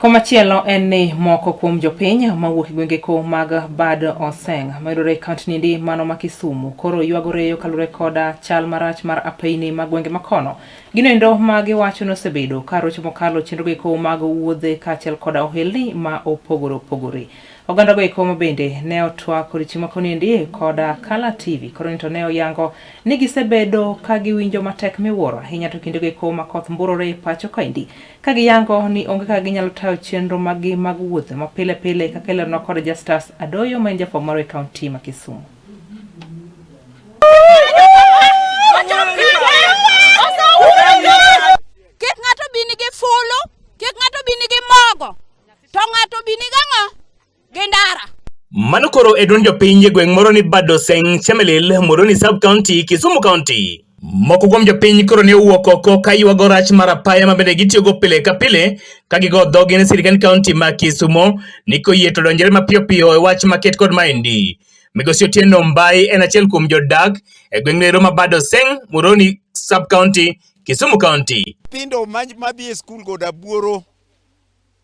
Komachielo en ni moko kuom jopiny mawuok gwenge ko mag Bad Oseng mayudore kaunti ndi mano ma Kisumu koro ywagore kalure koda chal marach mar apayni mag gwenge makono. Ginendo ma giwacho nosebedo ka rocho mokalo chenro ko mag wuodhe kaachiel koda ohelni ma opogore. Oganda go eko bende ne otwa kod chima koniendi koda Kala TV koro to ne oyango ni gisebedo ka giwinjo matek miwuoro ahinya to kinde go eko makoth mburore pacho kaindi ka giyango ni onge ka ginyalo tayo chenro mag wuoth ma pile kaka lero kod Justus Adoyo ma inja mar kaunti ma Kisumu. Kik ng'ato bini gi fulu, kik ng'ato bini gi mogo, to ng'ato bini gang'o gendara. Mano koro edun jopiny e gweng' moro ni Bad Oseng, Chemelil, Muhoroni sub county, Kisumu county. Moko kuom jopiny koro ne owuok oko ka ywago rach mar apaya ma bende gitiyogo pile ka pile ka gigo dhogi ne sirkand kaunti ma Kisumu ni koyie to donjore mapiyo e wach maket kod maendi. Migosi Otieno Mbai en achiel kuom jodak e gweng' nero ma Bad Oseng, Muhoroni sub county, Kisumu county. Pindo madhi e skul goda buoro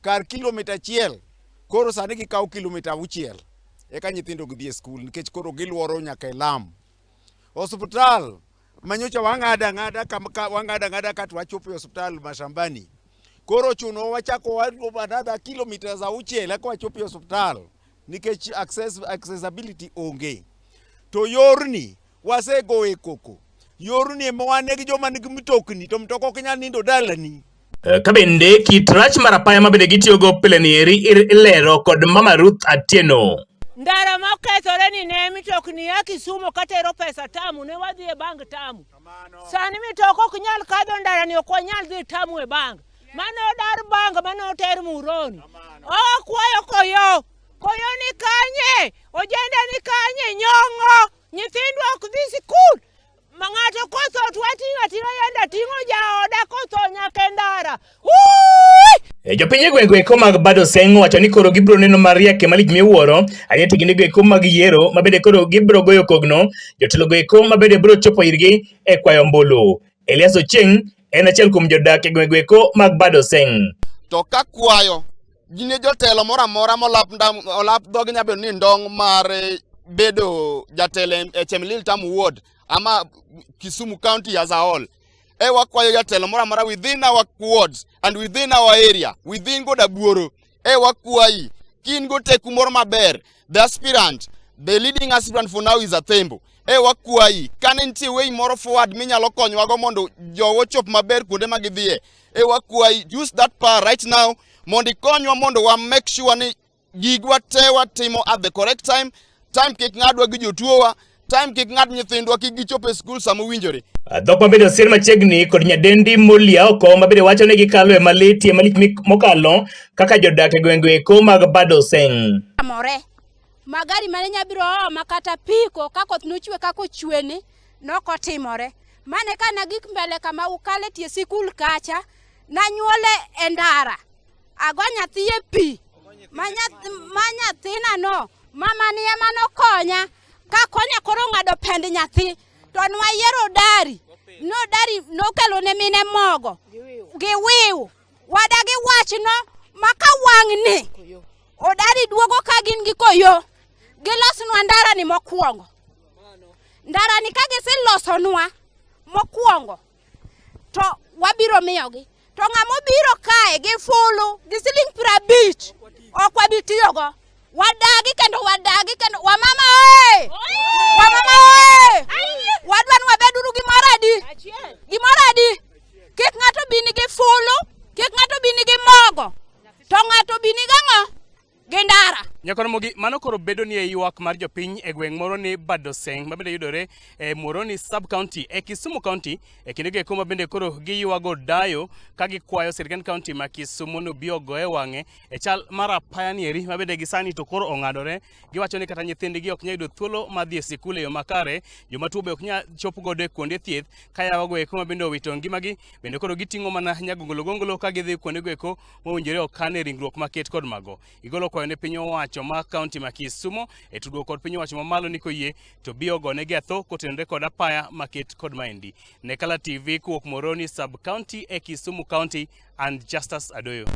kar kilomita 1 koro sani gikawo kilomita 6 eka nyithindo gidhi e skul nikech koro giluoro nyaka e lam. Hospital manyocha wang'ada ng'ada ka wachopo e hospital Mashambani. Koro chuno wachako another kilometers 6 eka wachopo e hospital nikech accessibility onge. To yorni wasego e koko. Yorni mwane gi joma nigi mtokni to mtoko ok nyal nindo dalani. Kabende kit rach mar apaya ma bende gitiyogo pile ni eri ilero kod Mama Ruth Atieno. Ndara ma okethore ni ne mitokni ya Kisumu katero pesa tamu ne wadhi e bank tamu. Sani mitoko ok nyal kadho ndara ni ok wanyal dhi tamu e bank. Mane odar bank mane oter Muhoroni. Kwayo koyo ni kanye, ojenda ni kanye nyongo, nyithindo ok dhi sikul. Mangato koso twatiga yenda tingo jaoda koso nyaka ndara. Jopiny gwenge ko mag Bad Oseng wacho ni koro gibro neno marieke malich miwuoro ayete gine gweko mag yiero mabede koro gibro goyo kogno jotelo gweko mabede bro chopo irgi e kwayo ombulu. Elias Ocheng en achiel kuom jodak e gweko mag Bad Oseng. To ka kwayo gine jotelo moramora molap dhogi nyabedo ni ndong mar bedo jatelo e Chemelil Tam Ward ama Kisumu County as a whole. Wakwayo jatelo moramora within our wards and within our area, within goda buoro. Wakwayi kin go teku moro maber. The aspirant, the leading aspirant for now is Athembo. Wakwayi kane nitie way moro forward minyalo konywago mondo jowo chop maber kuonde ma gidhie. Wakwayi use that power right now mondo ikonywa mondo wa make sure ni gigwa te watimo at the correct time. Time kik ng'adwa gi jotuowa. Time kik ng'ad nyithindwa kik gichopo e skul sama owinjore. Dhok mabende osir machiegni kod nyadendi Mulia oko mabende wacho ni gikalo e malit mokalo kaka jodak e gwenge ko mag Bad Oseng. Amore magari mane nyabiro makata piko kakoth nochwe kako chwene nokotimore. Mane kana gik mbele kama ukale tie sikul kacha nanyuole e ndara. Ago nyathi e pi. Manyathina no mama ni ema nokonya. Ka konya koro ng'ado pend nyathi to nwayiero dari no kelo ne mine mogo gi wiu wadagi wachno maka wang'ni odari duogo ka gin gi koyo gilosnwa ndara ni mokwongo ndara ni ka gisilosonwa mokwongo to wabiro miyogi to ng'amo biro kae gi fulu gi siling 50 ok wabitiyogo wadagi kendo wamama wadwan wabeduru gimoradi kik ng'ato bini gi fulu kik ng'ato bini gi mogo to ng'ato bini gang'o gendara. Nyakoro mogi mano koro bedo ni e ywak mar jopiny e gweng' moro ni Bad Oseng mabende yudore e Muhoroni sub county e Kisumu county e kinde go eko mabende koro giywago dayo ka gikwayo sirkand kaunti ma Kisumu no bi ogoye wang'e e chal mar apaya ni eri mabende gisani to koro ong'adore. Giwacho ni kata nyithindgi ok nyal yudo thuolo mar dhi e sikul e yo makare, jomatuo be ok nyal chopo godo e kuonde thieth ka yawa go eko mabende owito ngimagi bende koro giting'o mana nyagongolo ka gidhi kuonde go eko mowinjore okane ringruok maket kod mago. Igolo kwayo ne piny owacho ma kaunti ma Kisumu e tudruok kod piny owacho mamalo ni koyie to bio gone getho kotenore kod apaya maket kod maendi. Ne Kala TV kuok Muhoroni sub county e Kisumu county and Justus Adoyo.